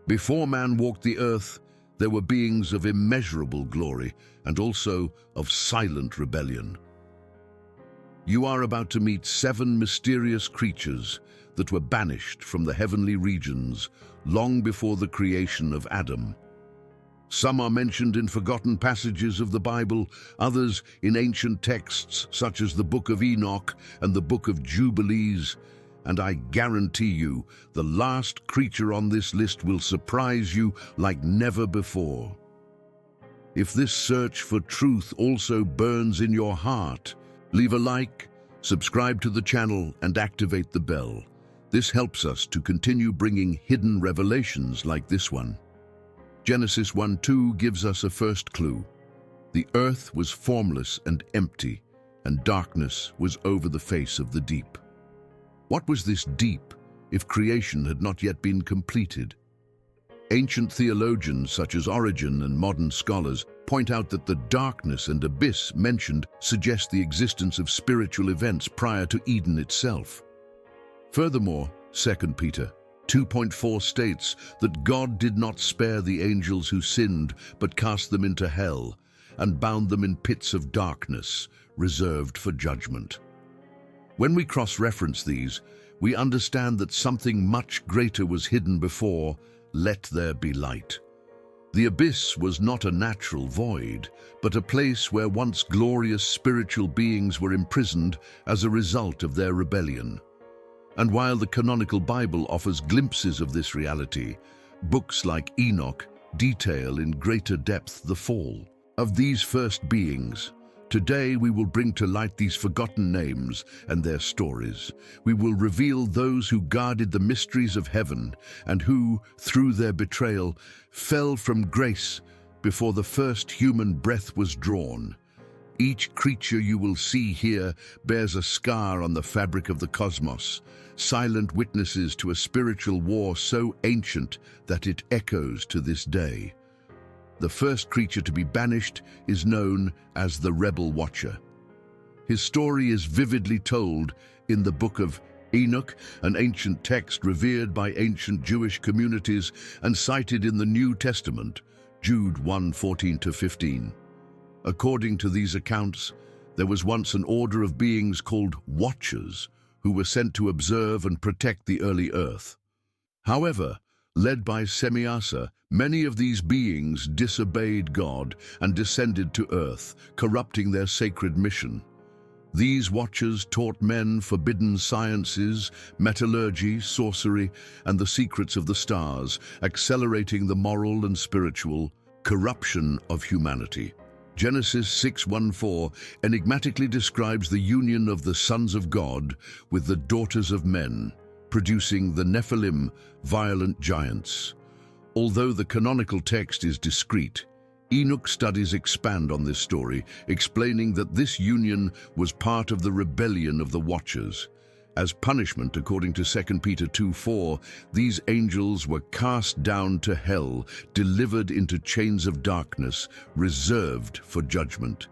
Before man walked the earth, there were beings of immeasurable glory and also of silent rebellion. You are about to meet 7 mysterious creatures that were banished from the heavenly regions long before the creation of Adam. Some are mentioned in forgotten passages of the Bible, others in ancient texts such as the Book of Enoch and the Book of Jubilees, and I guarantee you the last creature on this list will surprise you like never before. If this search for truth also burns in your heart, leave a like, subscribe to the channel, and activate the bell. This helps us to continue bringing hidden revelations like this one. Genesis 1:2 gives us a first clue. The earth was formless and empty, and darkness was over the face of the deep. What was this deep if creation had not yet been completed? Ancient theologians such as Origen and modern scholars point out that the darkness and abyss mentioned suggest the existence of spiritual events prior to Eden itself. Furthermore, 2 Peter 2:4 states that God did not spare the angels who sinned, but cast them into hell and bound them in pits of darkness, reserved for judgment. When we cross-reference these, we understand that something much greater was hidden before, "Let there be light." The abyss was not a natural void, but a place where once glorious spiritual beings were imprisoned as a result of their rebellion. And while the canonical Bible offers glimpses of this reality, books like Enoch detail in greater depth the fall of these first beings. Today we will bring to light these forgotten names and their stories. We will reveal those who guarded the mysteries of heaven and who, through their betrayal, fell from grace before the first human breath was drawn. Each creature you will see here bears a scar on the fabric of the cosmos, silent witnesses to a spiritual war so ancient that it echoes to this day. The first creature to be banished is known as the Rebel Watcher. His story is vividly told in the Book of Enoch, an ancient text revered by ancient Jewish communities and cited in the New Testament, Jude 1:14-15. According to these accounts, there was once an order of beings called Watchers who were sent to observe and protect the early earth. However, led by Semiasa, many of these beings disobeyed God and descended to earth, corrupting their sacred mission. These watchers taught men forbidden sciences, metallurgy, sorcery, and the secrets of the stars, accelerating the moral and spiritual corruption of humanity. Genesis 6:14 enigmatically describes the union of the sons of God with the daughters of men, producing the Nephilim, violent giants. Although the canonical text is discreet, Enoch studies expand on this story, explaining that this union was part of the rebellion of the Watchers. As punishment, according to 2 Peter 2:4, these angels were cast down to hell, delivered into chains of darkness, reserved for judgment.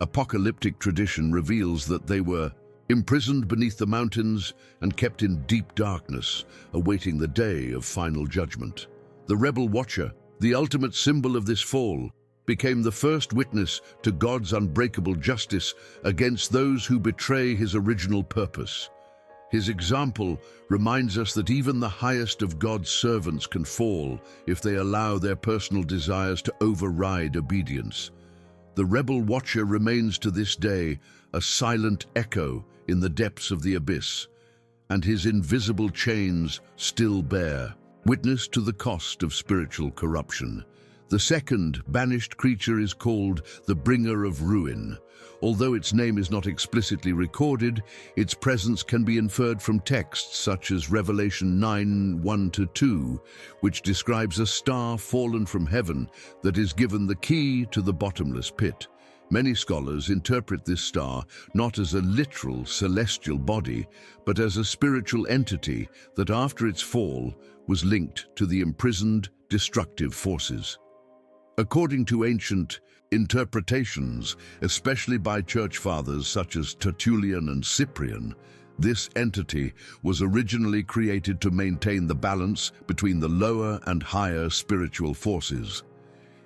Apocalyptic tradition reveals that they were imprisoned beneath the mountains and kept in deep darkness, awaiting the day of final judgment. The Rebel Watcher, the ultimate symbol of this fall, became the first witness to God's unbreakable justice against those who betray his original purpose. His example reminds us that even the highest of God's servants can fall if they allow their personal desires to override obedience. The Rebel Watcher remains to this day a silent echo in the depths of the abyss, and his invisible chains still bear witness to the cost of spiritual corruption. The second banished creature is called the Bringer of Ruin. Although its name is not explicitly recorded, its presence can be inferred from texts such as Revelation 9:1-2, which describes a star fallen from heaven that is given the key to the bottomless pit. Many scholars interpret this star not as a literal celestial body, but as a spiritual entity that after its fall was linked to the imprisoned destructive forces. According to ancient interpretations, especially by church fathers such as Tertullian and Cyprian, This entity was originally created to maintain the balance between the lower and higher spiritual forces.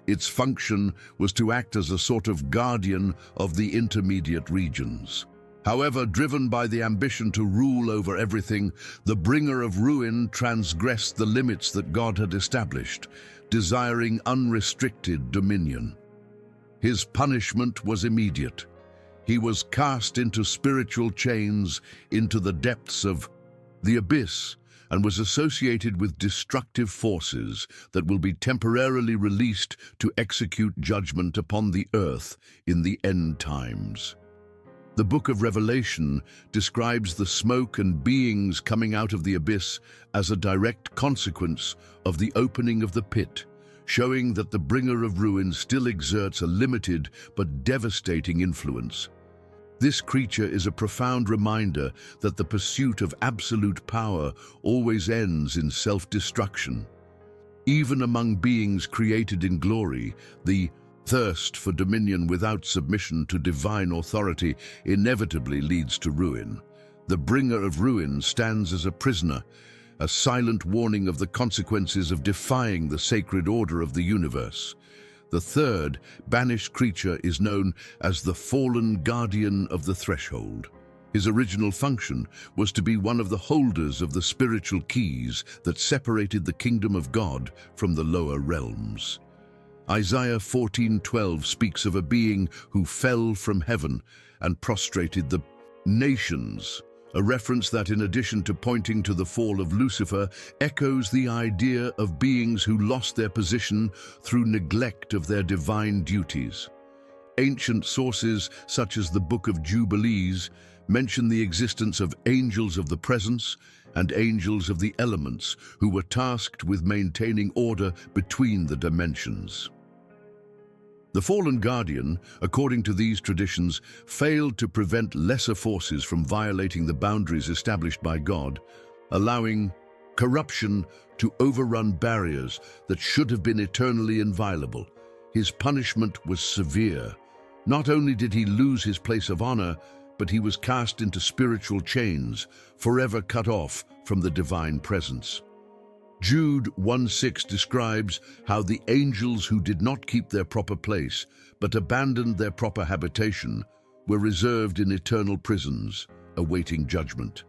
Its function was to act as a sort of guardian of the intermediate regions. However, driven by the ambition to rule over everything, the bringer of ruin transgressed the limits that God had established, desiring unrestricted dominion. His punishment was immediate. He was cast into spiritual chains, into the depths of the abyss, and was associated with destructive forces that will be temporarily released to execute judgment upon the earth in the end times. The book of Revelation describes the smoke and beings coming out of the abyss as a direct consequence of the opening of the pit, showing that the bringer of ruin still exerts a limited but devastating influence. This creature is a profound reminder that the pursuit of absolute power always ends in self-destruction. Even among beings created in glory, the thirst for dominion without submission to divine authority inevitably leads to ruin. The bringer of ruin stands as a prisoner, a silent warning of the consequences of defying the sacred order of the universe. The third, banished creature is known as the fallen guardian of the threshold. His original function was to be one of the holders of the spiritual keys that separated the kingdom of God from the lower realms. Isaiah 14:12 speaks of a being who fell from heaven and prostrated the nations, a reference that, in addition to pointing to the fall of Lucifer, echoes the idea of beings who lost their position through neglect of their divine duties. Ancient sources, such as the Book of Jubilees, mention the existence of angels of the presence and angels of the elements who were tasked with maintaining order between the dimensions. The fallen guardian, according to these traditions, failed to prevent lesser forces from violating the boundaries established by God, allowing corruption to overrun barriers that should have been eternally inviolable. His punishment was severe. Not only did he lose his place of honor, but he was cast into spiritual chains, forever cut off from the divine presence. Jude 1:6 describes how the angels who did not keep their proper place, but abandoned their proper habitation, were reserved in eternal prisons, awaiting judgment.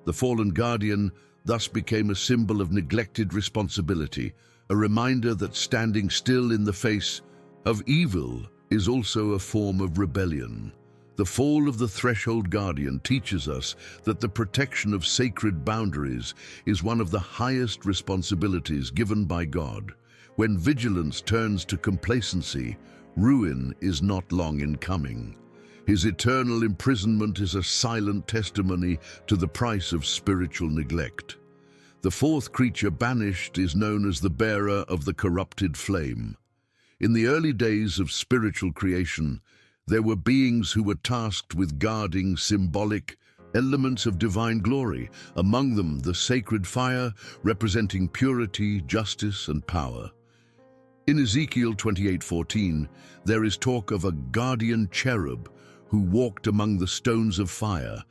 The fallen guardian thus became a symbol of neglected responsibility, a reminder that standing still in the face of evil is also a form of rebellion. The fall of the threshold guardian teaches us that the protection of sacred boundaries is one of the highest responsibilities given by God. When vigilance turns to complacency, ruin is not long in coming. His eternal imprisonment is a silent testimony to the price of spiritual neglect. The fourth creature banished is known as the bearer of the corrupted flame. In the early days of spiritual creation, there were beings who were tasked with guarding symbolic elements of divine glory, among them the sacred fire, representing purity, justice, and power. In Ezekiel 28:14, there is talk of a guardian cherub who walked among the stones of fire,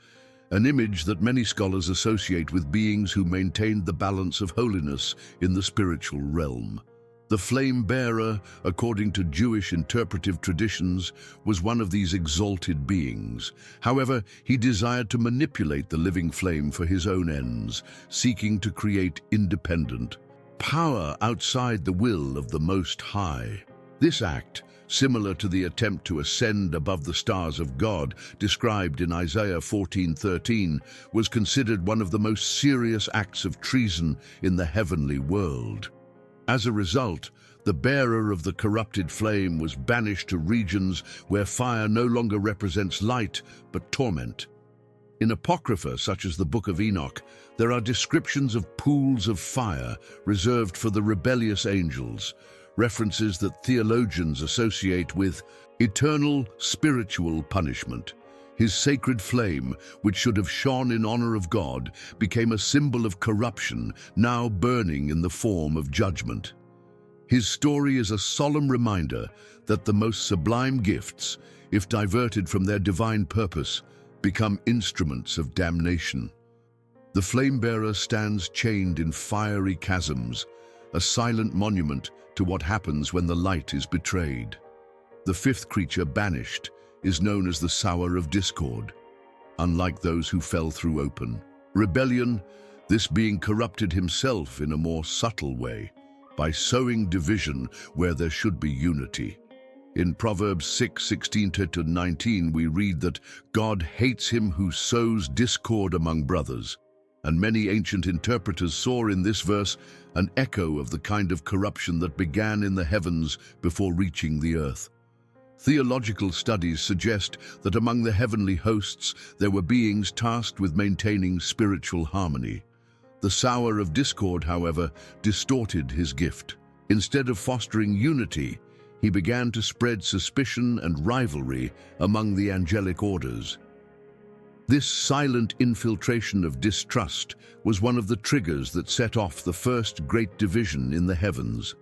an image that many scholars associate with beings who maintained the balance of holiness in the spiritual realm. The flame bearer, according to Jewish interpretive traditions, was one of these exalted beings. However, he desired to manipulate the living flame for his own ends, seeking to create independent power outside the will of the Most High. This act, similar to the attempt to ascend above the stars of God, described in Isaiah 14:13, was considered one of the most serious acts of treason in the heavenly world. As a result, the bearer of the corrupted flame was banished to regions where fire no longer represents light, but torment. In Apocrypha, such as the Book of Enoch, there are descriptions of pools of fire reserved for the rebellious angels, references that theologians associate with eternal spiritual punishment. His sacred flame, which should have shone in honor of God, became a symbol of corruption, now burning in the form of judgment. His story is a solemn reminder that the most sublime gifts, if diverted from their divine purpose, become instruments of damnation. The flame-bearer stands chained in fiery chasms, a silent monument to what happens when the light is betrayed. The fifth creature, Banished, is known as the Sower of Discord. Unlike those who fell through open rebellion, this being corrupted himself in a more subtle way, by sowing division where there should be unity. In Proverbs 6:16-19 we read that God hates him who sows discord among brothers, and many ancient interpreters saw in this verse an echo of the kind of corruption that began in the heavens before reaching the earth. Theological studies suggest that among the heavenly hosts there were beings tasked with maintaining spiritual harmony. The Sower of Discord, however, distorted his gift. Instead of fostering unity, he began to spread suspicion and rivalry among the angelic orders. This silent infiltration of distrust was one of the triggers that set off the first great division in the heavens.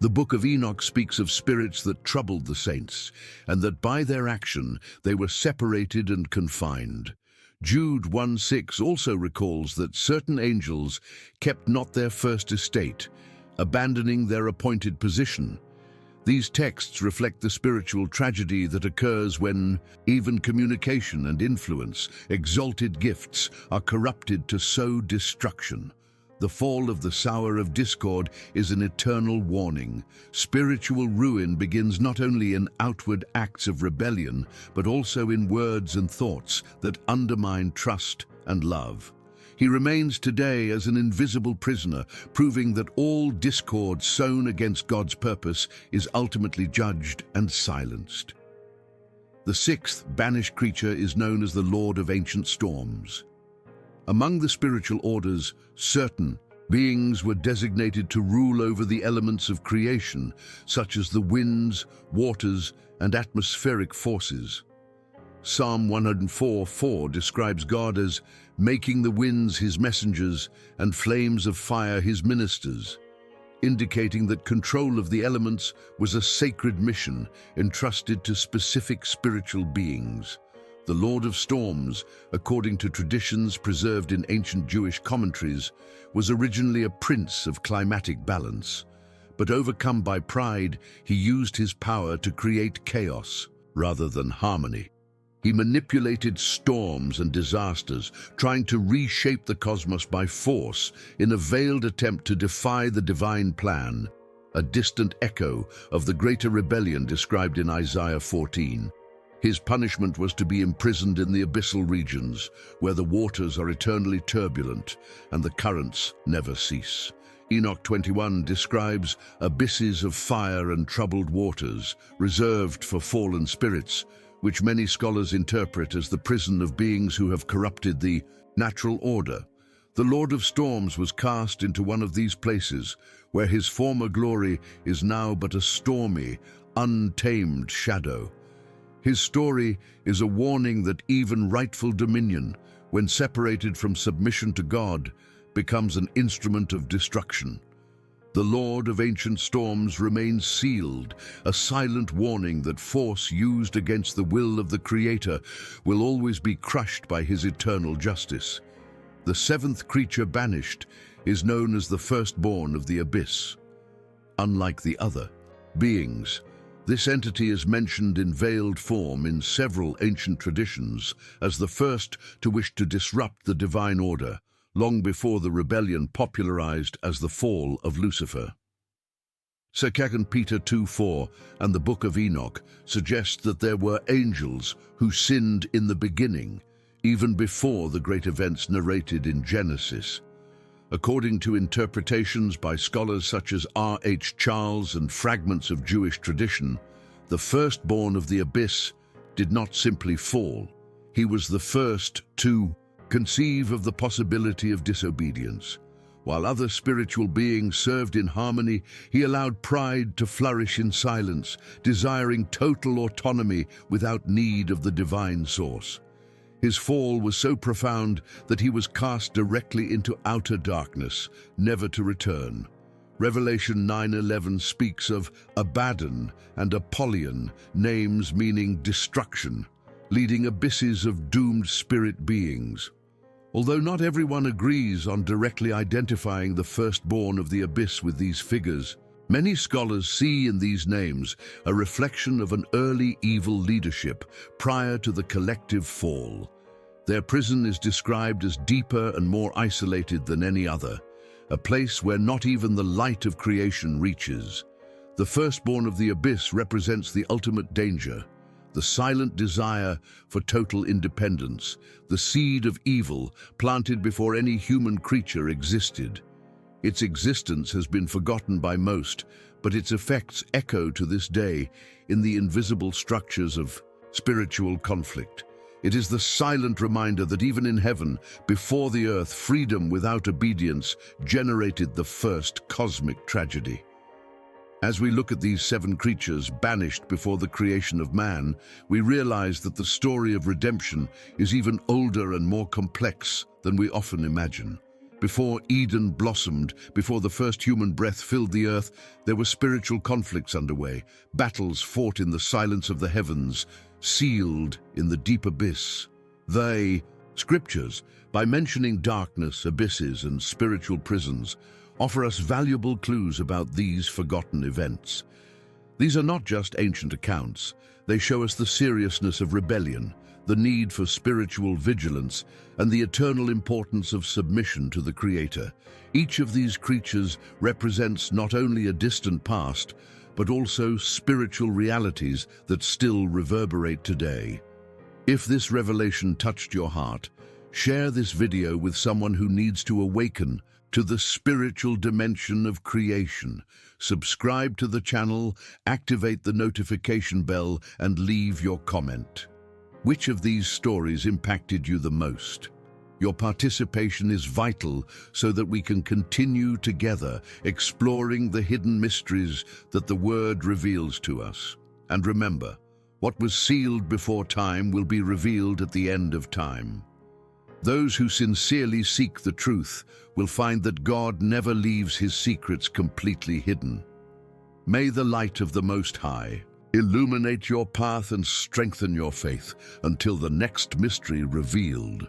The Book of Enoch speaks of spirits that troubled the saints, and that by their action they were separated and confined. Jude 1:6 also recalls that certain angels kept not their first estate, abandoning their appointed position. These texts reflect the spiritual tragedy that occurs when even communication and influence, exalted gifts, are corrupted to sow destruction. The fall of the Sower of Discord is an eternal warning. Spiritual ruin begins not only in outward acts of rebellion, but also in words and thoughts that undermine trust and love. He remains today as an invisible prisoner, proving that all discord sown against God's purpose is ultimately judged and silenced. The sixth banished creature is known as the Lord of Ancient Storms. Among the spiritual orders, certain beings were designated to rule over the elements of creation, such as the winds, waters, and atmospheric forces. Psalm 104:4 describes God as making the winds his messengers and flames of fire his ministers, indicating that control of the elements was a sacred mission entrusted to specific spiritual beings. The Lord of Storms, according to traditions preserved in ancient Jewish commentaries, was originally a prince of climatic balance, but overcome by pride, he used his power to create chaos rather than harmony. He manipulated storms and disasters, trying to reshape the cosmos by force in a veiled attempt to defy the divine plan, a distant echo of the greater rebellion described in Isaiah 14. His punishment was to be imprisoned in the abyssal regions, where the waters are eternally turbulent and the currents never cease. Enoch 21 describes abysses of fire and troubled waters, reserved for fallen spirits, which many scholars interpret as the prison of beings who have corrupted the natural order. The Lord of Storms was cast into one of these places, where his former glory is now but a stormy, untamed shadow. His story is a warning that even rightful dominion, when separated from submission to God, becomes an instrument of destruction. The Lord of Ancient Storms remains sealed, a silent warning that force used against the will of the Creator will always be crushed by his eternal justice. The seventh creature, Banished, is known as the firstborn of the abyss. Unlike the other beings, this entity is mentioned in veiled form in several ancient traditions as the first to wish to disrupt the divine order, long before the rebellion popularized as the fall of Lucifer. 2 Peter 2:4 and the Book of Enoch suggest that there were angels who sinned in the beginning, even before the great events narrated in Genesis. According to interpretations by scholars such as R.H. Charles and fragments of Jewish tradition, the firstborn of the abyss did not simply fall. He was the first to conceive of the possibility of disobedience. While other spiritual beings served in harmony, he allowed pride to flourish in silence, desiring total autonomy without need of the divine source. His fall was so profound that he was cast directly into outer darkness, never to return. Revelation 9:11 speaks of Abaddon and Apollyon, names meaning destruction. leading abysses of doomed spirit beings. Although not everyone agrees on directly identifying the firstborn of the abyss with these figures, many scholars see in these names a reflection of an early evil leadership prior to the collective fall. Their prison is described as deeper and more isolated than any other, a place where not even the light of creation reaches. The firstborn of the abyss represents the ultimate danger, the silent desire for total independence, the seed of evil planted before any human creature existed. Its existence has been forgotten by most, but its effects echo to this day in the invisible structures of spiritual conflict. It is the silent reminder that even in heaven, before the earth, freedom without obedience generated the first cosmic tragedy. As we look at these 7 creatures banished before the creation of man, we realize that the story of redemption is even older and more complex than we often imagine. Before Eden blossomed, before the first human breath filled the earth, there were spiritual conflicts underway, battles fought in the silence of the heavens, sealed in the deep abyss. Scriptures, by mentioning darkness, abysses, and spiritual prisons, offer us valuable clues about these forgotten events. These are not just ancient accounts. They show us the seriousness of rebellion, the need for spiritual vigilance, and the eternal importance of submission to the Creator. Each of these creatures represents not only a distant past, but also spiritual realities that still reverberate today. If this revelation touched your heart, share this video with someone who needs to awaken to the spiritual dimension of creation. Subscribe to the channel, activate the notification bell, and leave your comment. Which of these stories impacted you the most? Your participation is vital so that we can continue together exploring the hidden mysteries that the Word reveals to us. And remember, what was sealed before time will be revealed at the end of time. Those who sincerely seek the truth will find that God never leaves His secrets completely hidden. May the light of the Most High illuminate your path and strengthen your faith until the next mystery revealed.